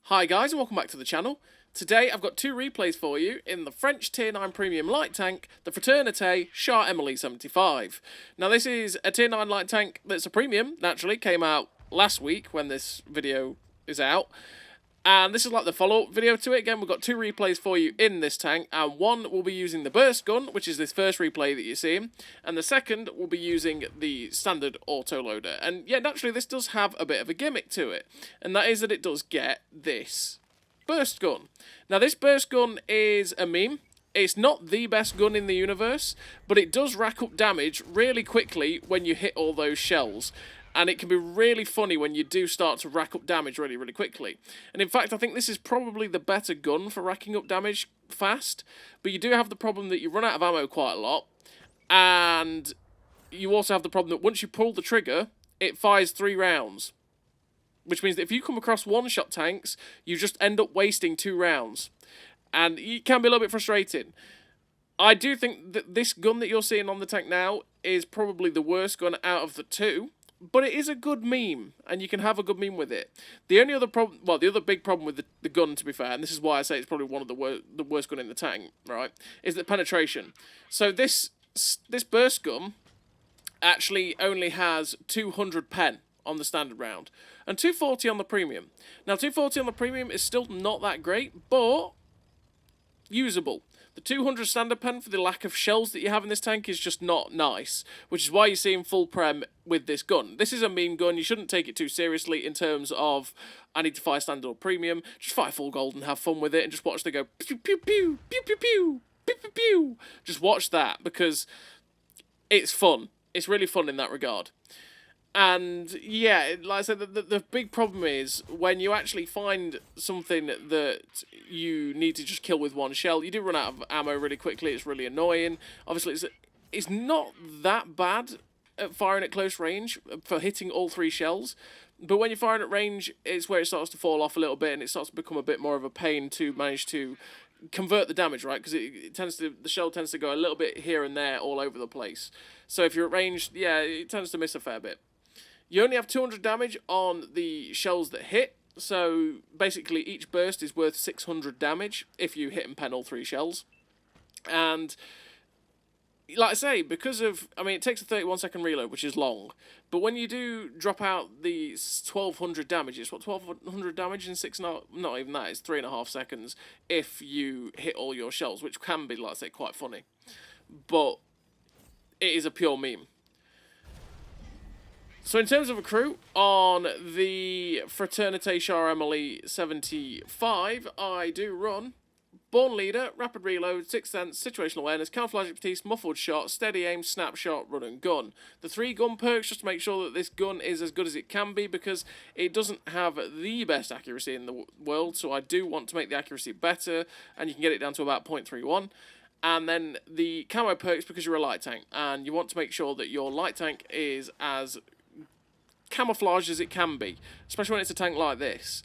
Hi guys and welcome back to the channel. Today I've got two replays for you in the French Tier 9 Premium Light Tank, the Fraternite Char MLE 75. Now this is a Tier 9 Light Tank that's a premium, naturally, came out last week when this video is out. And this is like the follow-up video to it. Again, we've got two replays for you in this tank, and one will be using the burst gun, which is this first replay that you're seeing, and the second will be using the standard autoloader. And yeah, naturally this does have a bit of a gimmick to it, and that is that it does get this burst gun. Now this burst gun is a meme. It's not the best gun in the universe, but it does rack up damage really quickly when you hit all those shells. And it can be really funny when you do start to rack up damage really, really quickly. And in fact, I think this is probably the better gun for racking up damage fast. But you do have the problem that you run out of ammo quite a lot. And you also have the problem that once you pull the trigger, it fires 3 rounds. Which means that if you come across one-shot tanks, you just end up wasting 2 rounds. And it can be a little bit frustrating. I do think that this gun that you're seeing on the tank now is probably the worst gun out of the two. But it is a good meme, and you can have a good meme with it. The only other problem, well, the other big problem with the gun, to be fair, and this is why I say it's probably one of the worst gun in the tank, right, is the penetration. So this burst gun actually only has 200 pen on the standard round, and 240 on the premium. Now, 240 on the premium is still not that great, but usable. The 200 standard pen, for the lack of shells that you have in this tank, is just not nice, which is why you're seeing full prem with this gun. This is a meme gun. You shouldn't take it too seriously in terms of, I need to fire standard or premium. Just fire full gold and have fun with it and just watch them go pew pew pew, pew pew pew, pew pew pew. Just watch that because it's fun. It's really fun in that regard. And yeah, like I said, the big problem is when you actually find something that you need to just kill with one shell, you do run out of ammo really quickly. It's really annoying. Obviously, it's not that bad at firing at close range for hitting all 3 shells. But when you're firing at range, it's where it starts to fall off a little bit and it starts to become a bit more of a pain to manage to convert the damage, right? Because the shell tends to go a little bit here and there all over the place. So if you're at range, yeah, it tends to miss a fair bit. You only have 200 damage on the shells that hit, so basically each burst is worth 600 damage if you hit and pen all 3 shells. And, like I say, because of, I mean, it takes a 31-second reload, which is long, but when you do drop out the 1200 damage, it's what, 1200 damage in 6, not even that, it's 3.5 seconds if you hit all your shells, which can be, like I say, quite funny. But it is a pure meme. So in terms of a crew, on the Fraternite Char MLE 75, I do run Born Leader, Rapid Reload, Sixth Sense, Situational Awareness, Camouflage Expertise, Muffled Shot, Steady Aim, Snapshot, Run and Gun. The 3 gun perks just to make sure that this gun is as good as it can be because it doesn't have the best accuracy in the world, so I do want to make the accuracy better, and you can get it down to about 0.31. And then the camo perks because you're a light tank, and you want to make sure that your light tank is as camouflage as it can be, especially when it's a tank like this.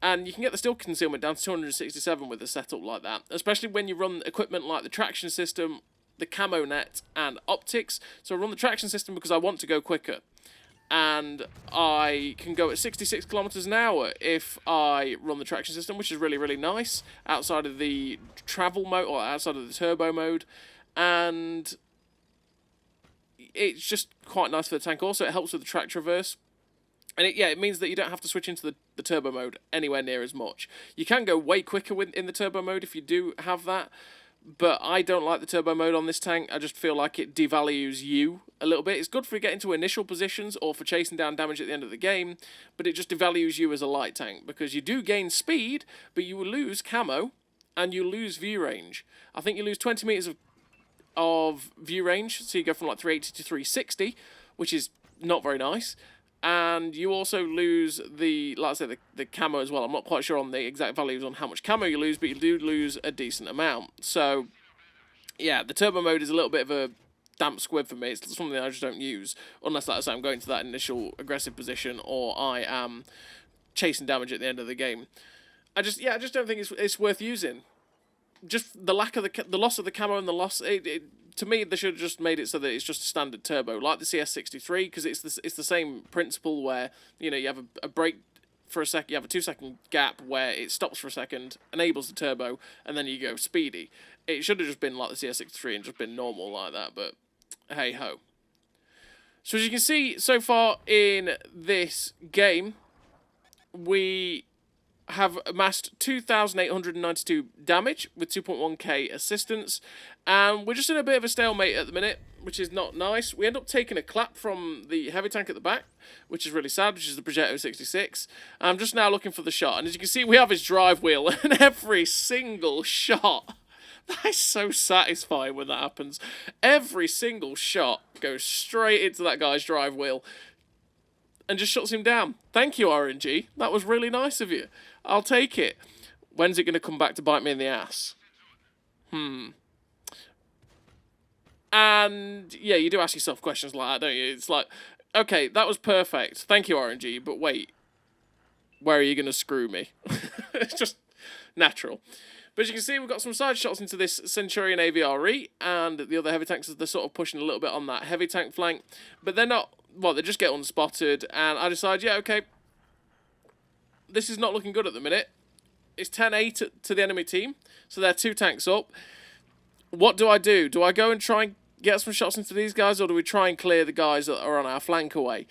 And you can get the still concealment down to 267 with a setup like that, especially when you run equipment like the traction system, the camo net, and optics. So I run the traction system because I want to go quicker, and I can go at 66 kilometers an hour if I run the traction system, which is really, really nice outside of the travel mode or outside of the turbo mode. And it's just quite nice for the tank. Also, it helps with the track traverse. And it means that you don't have to switch into the turbo mode anywhere near as much. You can go way quicker in the turbo mode if you do have that. But I don't like the turbo mode on this tank. I just feel like it devalues you a little bit. It's good for getting to initial positions or for chasing down damage at the end of the game. But it just devalues you as a light tank. Because you do gain speed, but you will lose camo and you lose view range. I think you lose 20 meters of view range, so you go from like 380 to 360, which is not very nice. And you also lose the, like I said, the camo as well. I'm not quite sure on the exact values on how much camo you lose, but you do lose a decent amount. So, yeah, the turbo mode is a little bit of a damp squib for me. It's something I just don't use, unless, like I say, I'm going to that initial aggressive position or I am chasing damage at the end of the game. I just don't think it's worth using. Just the lack of the loss of the camo and the loss, to me, they should have just made it so that it's just a standard turbo, like the CS63, because it's the same principle where, you know, you have a break for a second. You have a 2-second gap where it stops for a second, enables the turbo, and then you go speedy. It should have just been like the CS63 and just been normal like that, but hey ho. So as you can see so far in this game, we have amassed 2,892 damage with 2.1k assistance, and we're just in a bit of a stalemate at the minute, which is not nice. We end up taking a clap from the heavy tank at the back, which is really sad, which is the Progetto 66. I'm just now looking for the shot, and as you can see, we have his drive wheel, and every single shot, that is so satisfying when that happens. Every single shot goes straight into that guy's drive wheel and just shuts him down. Thank you, RNG. That was really nice of you. I'll take it. When's it going to come back to bite me in the ass? And, yeah, you do ask yourself questions like that, don't you? It's like, okay, that was perfect. Thank you, RNG, but wait. Where are you going to screw me? It's just natural. But as you can see, we've got some side shots into this Centurion AVRE, and the other heavy tanks, they're sort of pushing a little bit on that heavy tank flank. But they're not, well, they just get unspotted, and I decide, yeah, okay, this is not looking good at the minute. It's 10-8 to the enemy team, so they're 2 tanks up. What do? Do I go and try and get some shots into these guys, or do we try and clear the guys that are on our flank away?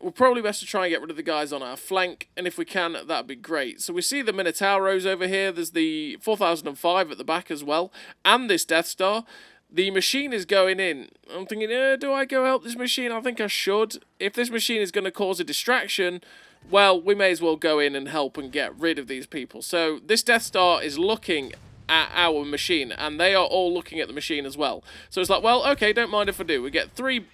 We're probably best to try and get rid of the guys on our flank, and if we can, that'd be great. So we see the Minotauros over here. There's the 4005 at the back as well, and this Death Star. The machine is going in. I'm thinking, do I go help this machine? I think I should. If this machine is going to cause a distraction, well, we may as well go in and help and get rid of these people. So this Death Star is looking at our machine, and they are all looking at the machine as well. So it's like, well, okay, don't mind if I do. We get three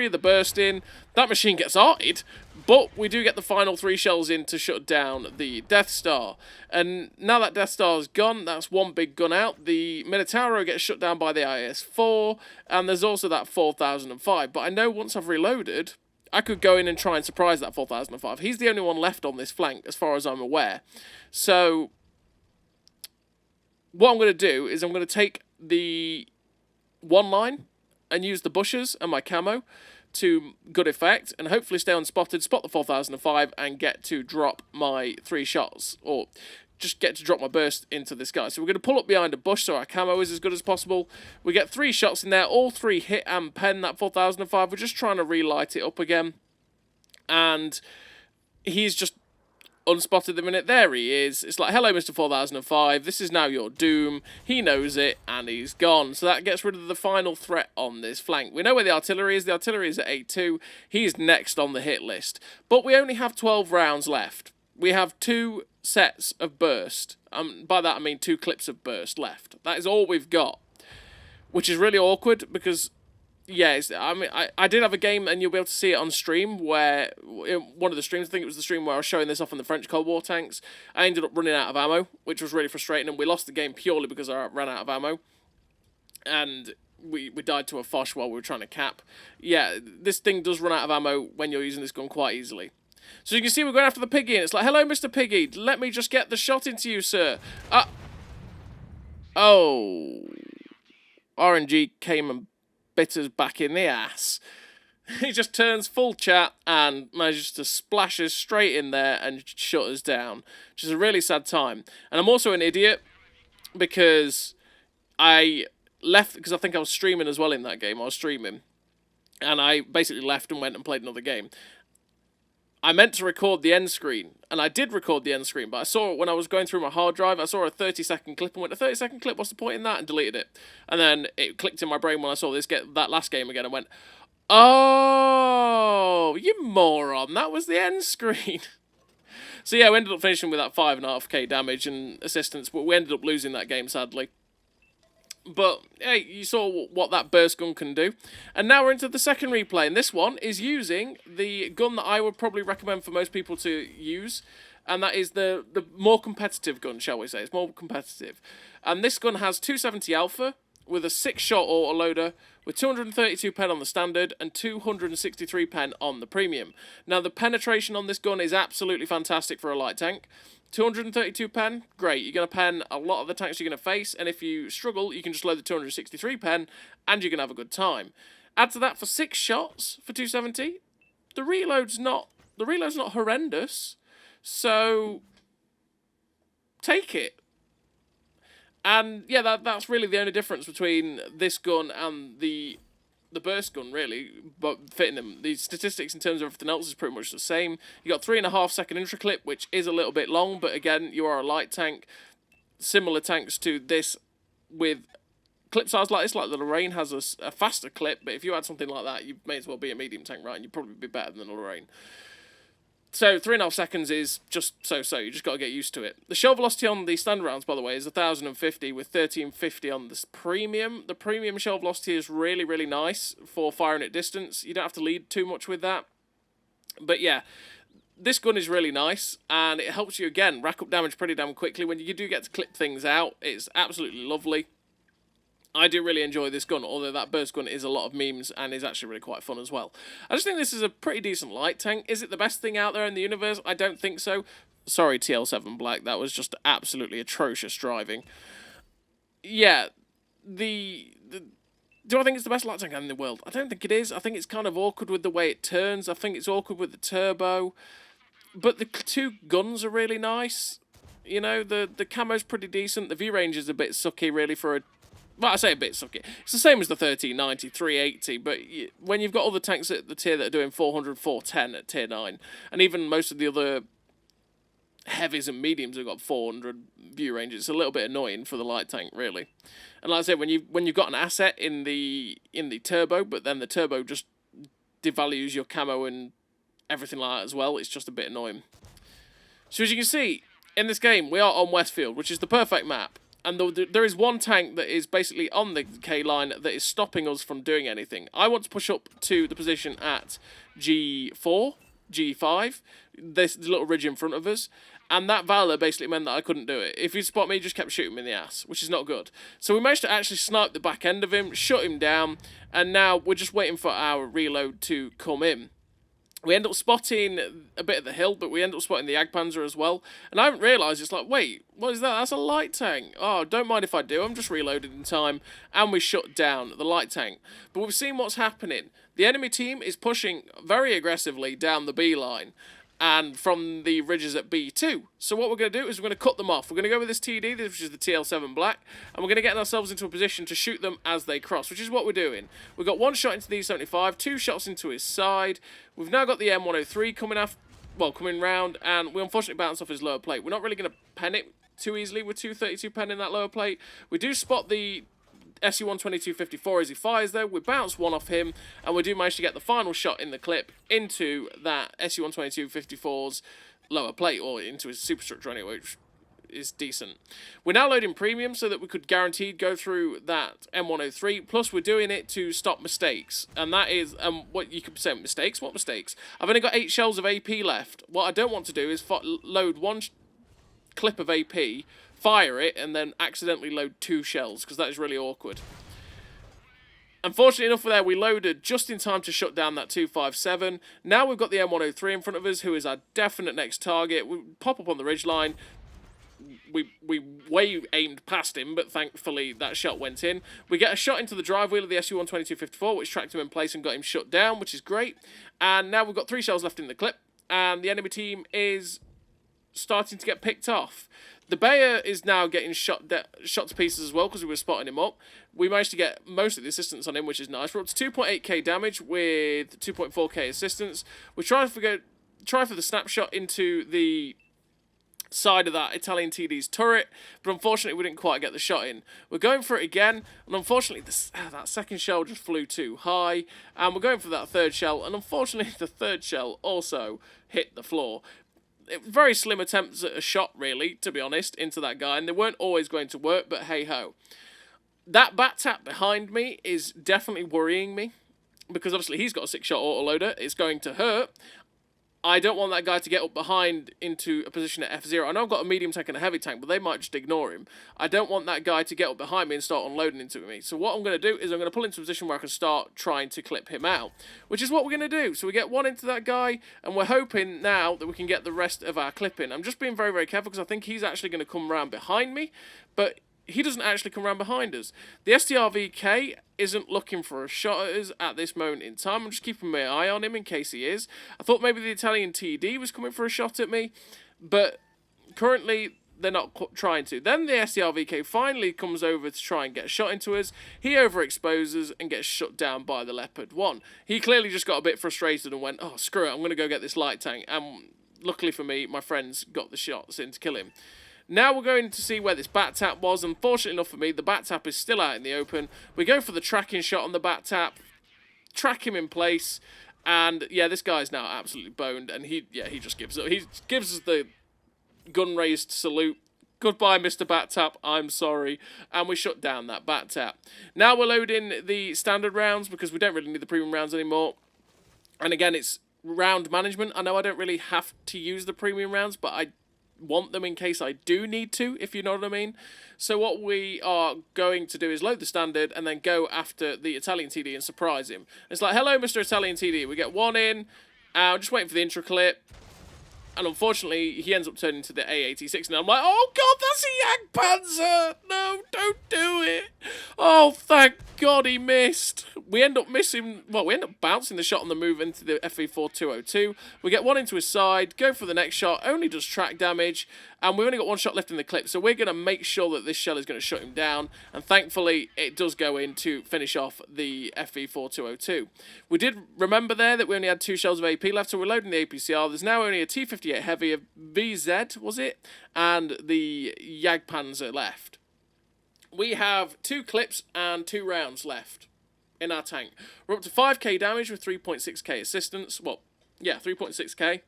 of the burst in. That machine gets arted, but we do get the final 3 shells in to shut down the Death Star. And now that Death Star's gone, that's one big gun out. The Minotauro gets shut down by the IS-4, and there's also that 4005. But I know once I've reloaded, I could go in and try and surprise that 4005. He's the only one left on this flank, as far as I'm aware. So what I'm going to do is I'm going to take the one line and use the bushes and my camo to good effect, and hopefully stay unspotted, spot the 4005, and get to drop my 3 shots, or just get to drop my burst into this guy. So we're going to pull up behind a bush so our camo is as good as possible. We get 3 shots in there, all 3 hit and pen that 4005. We're just trying to relight it up again, and he's just unspotted the minute. There he is. It's like, hello, Mr. 4005. This is now your doom. He knows it, and he's gone. So that gets rid of the final threat on this flank. We know where the artillery is. The artillery is at 8-2. He's next on the hit list. But we only have 12 rounds left. We have 2 sets of burst. By that, I mean 2 clips of burst left. That is all we've got, which is really awkward because, yeah, I did have a game, and you'll be able to see it on stream, where, in one of the streams, I think it was the stream where I was showing this off on the French Cold War tanks, I ended up running out of ammo, which was really frustrating, and we lost the game purely because I ran out of ammo, and we died to a Foch while we were trying to cap. Yeah, this thing does run out of ammo when you're using this gun quite easily. So you can see we're going after the Piggy, and it's like, hello, Mr. Piggy, let me just get the shot into you, sir. Oh. RNG came and bit us back in the ass. He just turns full chat and manages to splash us straight in there and shut us down, which is a really sad time. And I'm also an idiot because I left, because I think I was streaming as well in that game. I was streaming, and I basically left and went and played another game. I meant to record the end screen, and I did record the end screen, but I saw it when I was going through my hard drive. I saw a 30-second clip and went, a 30-second clip, what's the point in that? And deleted it. And then it clicked in my brain when I saw that last game again and went, oh, you moron, that was the end screen. So yeah, we ended up finishing with that 5.5k damage and assistance, but we ended up losing that game, sadly. But, hey, you saw what that burst gun can do. And now we're into the second replay, and this one is using the gun that I would probably recommend for most people to use, and that is the more competitive gun, shall we say. It's more competitive. And this gun has 270 Alpha with a 6-shot autoloader with 232 pen on the standard and 263 pen on the premium. Now, the penetration on this gun is absolutely fantastic for a light tank. 232 pen, great. You're going to pen a lot of the tanks you're going to face, and if you struggle, you can just load the 263 pen, and you're going to have a good time. Add to that for 6 shots for 270, the reload's not horrendous. So take it. And yeah, that's really the only difference between this gun and the burst gun, really, but fitting them. The statistics in terms of everything else is pretty much the same. You got 3.5 second intro clip, which is a little bit long, but again, you are a light tank. Similar tanks to this with clip size like this, like the Lorraine has a faster clip, but if you had something like that, you may as well be a medium tank, right? And you'd probably be better than the Lorraine. So 3.5 seconds is just so. You just got to get used to it. The shell velocity on the standard rounds, by the way, is 1,050 with 1,350 on this premium. The premium shell velocity is really, really nice for firing at distance. You don't have to lead too much with that. But yeah, this gun is really nice, and it helps you, again, rack up damage pretty damn quickly. When you do get to clip things out, it's absolutely lovely. I do really enjoy this gun, although that burst gun is a lot of memes and is actually really quite fun as well. I just think this is a pretty decent light tank. Is it the best thing out there in the universe? I don't think so. Sorry, TL7 Black, that was just absolutely atrocious driving. Yeah, do I think it's the best light tank in the world? I don't think it is. I think it's kind of awkward with the way it turns. I think it's awkward with the turbo. But the two guns are really nice. You know, the camo's pretty decent. The view range is a bit sucky, really, for a... Well, I say a bit sucky. It's the same as the 1390, 380, but when you've got other tanks at the tier that are doing 400, 410 at tier 9, and even most of the other heavies and mediums have got 400 view range, it's a little bit annoying for the light tank, really. And like I said, when you've got an asset in the turbo, but then the turbo just devalues your camo and everything like that as well, it's just a bit annoying. So as you can see, in this game, we are on Westfield, which is the perfect map. And there is one tank that is basically on the K line that is stopping us from doing anything. I want to push up to the position at G4, G5, this little ridge in front of us, and that Valor basically meant that I couldn't do it. If you spot me, he just kept shooting me in the ass, which is not good. So we managed to actually snipe the back end of him, shut him down, and now we're just waiting for our reload to come in. We end up spotting a bit of the hill, but we end up spotting the Jagdpanzer as well. And I haven't realised, it's like, wait, what is that? That's a light tank. Oh, don't mind if I do. I'm just reloaded in time. And we shut down the light tank. But we've seen what's happening. The enemy team is pushing very aggressively down the B line. And from the ridges at B2. So what we're going to do is we're going to cut them off. We're going to go with this TD, which is the TL7 Black, and we're going to get ourselves into a position to shoot them as they cross, which is what we're doing. We've got one shot into the E75, 2 shots into his side. We've now got the M103 coming round, and we unfortunately bounce off his lower plate. We're not really going to pen it too easily with 232 pen in that lower plate. We do spot the SU-122-54 as he fires though. We bounce one off him, and we do manage to get the final shot in the clip into that SU-122-54's lower plate, or into his superstructure anyway, which is decent. We're now loading premium so that we could guaranteed go through that M103, plus we're doing it to stop mistakes, and that is, what you could say, mistakes? What mistakes? I've only got 8 shells of AP left. What I don't want to do is load one clip of AP, fire it, and then accidentally load 2 shells, because that is really awkward. Unfortunately enough for there, we loaded just in time to shut down that 257. Now we've got the M103 in front of us, who is our definite next target. We pop up on the ridgeline. We way aimed past him, but thankfully that shot went in. We get a shot into the drive wheel of the SU-122-54, which tracked him in place and got him shut down, which is great. And now we've got 3 shells left in the clip, and the enemy team is starting to get picked off. The Bayer is now getting shot to pieces as well, because we were spotting him up. We managed to get most of the assistance on him, which is nice. We're up to 2.8k damage with 2.4k assistance. We try for the snapshot into the side of that Italian TD's turret, but unfortunately we didn't quite get the shot in. We're going for it again, and unfortunately that second shell just flew too high, and we're going for that third shell, and unfortunately the third shell also hit the floor. It was very slim attempts at a shot, really, to be honest, into that guy, and they weren't always going to work, but hey-ho. That bat tap behind me is definitely worrying me, because obviously he's got a 6-shot autoloader. It's going to hurt. I don't want that guy to get up behind into a position at F0. I know I've got a medium tank and a heavy tank, but they might just ignore him. I don't want that guy to get up behind me and start unloading into me. So what I'm going to do is I'm going to pull into a position where I can start trying to clip him out, which is what we're going to do. So we get one into that guy, and we're hoping now that we can get the rest of our clipping. I'm just being very, very careful, because I think he's actually going to come around behind me, but he doesn't actually come around behind us. The STRVK isn't looking for a shot at us at this moment in time. I'm just keeping my eye on him in case he is. I thought maybe the Italian TD was coming for a shot at me, but currently they're not trying to. Then the SDRVK finally comes over to try and get a shot into us. He overexposes and gets shut down by the Leopard 1. He clearly just got a bit frustrated and went, oh, screw it, I'm going to go get this light tank. And luckily for me, my friends got the shots in to kill him. Now we're going to see where this bat tap was. Unfortunately enough for me, the bat tap is still out in the open. We go for the tracking shot on the bat tap, track him in place, and yeah, this guy's now absolutely boned, and he just gives up. He gives us the gun raised salute. Goodbye, Mr. Bat Tap, I'm sorry. And we shut down that Bat Tap. Now we're loading the standard rounds because we don't really need the premium rounds anymore. And again, it's round management. I know I don't really have to use the premium rounds, but I want them in case I do need to, if you know what I mean. So what we are going to do is load the standard and then go after the Italian TD and surprise him. It's like, hello, Mr. Italian TD. We get one in. I'm just waiting for the intro clip. And unfortunately, he ends up turning to the A86. And I'm like, oh god, that's a Jagdpanzer! No, don't do it! Oh, thank god he missed. We end up missing, well, we end up bouncing the shot on the move into the FV4202. We get one into his side, go for the next shot, only does track damage. And we've only got one shot left in the clip. So we're going to make sure that this shell is going to shut him down. And thankfully, it does go in to finish off the FV4202. We did remember there that we only had 2 shells of AP left. So we're loading the APCR. There's now only a T58 Heavy, a VZ, was it? And the Jagdpanzer left. We have 2 clips and 2 rounds left in our tank. We're up to 5k damage with 3.6k assistance. Well, yeah, 3.6k.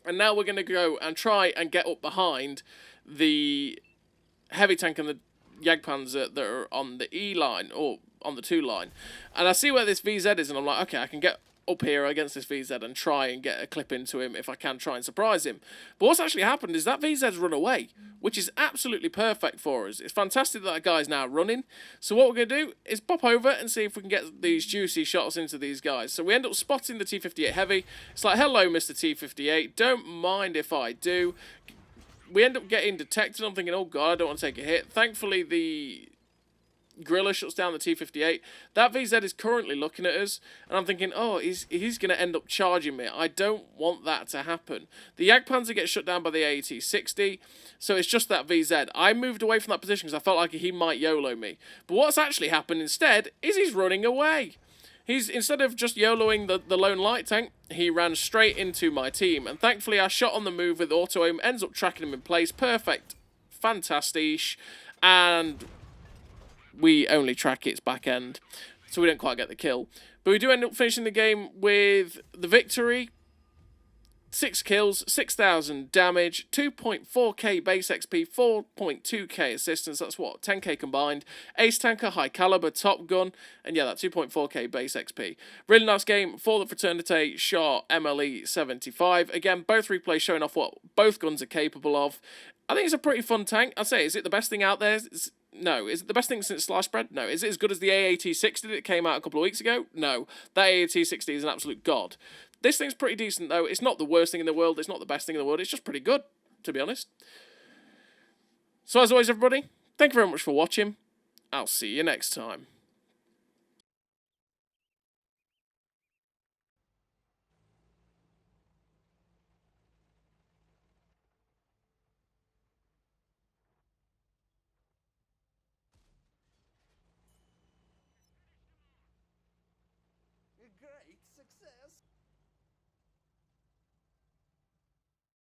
And now we're going to go and try and get up behind the heavy tank and the Jagdpanzer that are on the E line, or on the 2 line. And I see where this VZ is, and I'm like, okay, I can get up here against this VZ and try and get a clip into him if I can try and surprise him. But what's actually happened is that VZ's run away, which is absolutely perfect for us. It's fantastic that guy's now running. So what we're going to do is pop over and see if we can get these juicy shots into these guys. So we end up spotting the T58 Heavy. It's like, hello, Mr. T58. Don't mind if I do. We end up getting detected. I'm thinking, oh god, I don't want to take a hit. Thankfully, the Gorilla shuts down the T58. That VZ is currently looking at us, and I'm thinking, oh, he's going to end up charging me. I don't want that to happen. The Jagdpanzer gets shut down by the AT-60, so it's just that VZ. I moved away from that position because I felt like he might YOLO me. But what's actually happened instead is he's running away. He's, instead of just YOLOing the lone light tank, he ran straight into my team. And thankfully, our shot on the move with auto aim ends up tracking him in place. Perfect. Fantastic. And we only track its back end, so we don't quite get the kill. But we do end up finishing the game with the victory. 6 kills, 6,000 damage, 2.4k base XP, 4.2k assistance, that's what, 10k combined, ace tanker, high caliber, top gun, and yeah, that 2.4k base XP. Really nice game for the Fraternite Char MLE 75. Again, both replays showing off what both guns are capable of. I think it's a pretty fun tank. I'd say, is it the best thing out there? No. Is it the best thing since sliced bread? No. Is it as good as the AAT-60 that came out a couple of weeks ago? No. That AAT-60 is an absolute god. This thing's pretty decent, though. It's not the worst thing in the world. It's not the best thing in the world. It's just pretty good, to be honest. So as always, everybody, thank you very much for watching. I'll see you next time. Great success!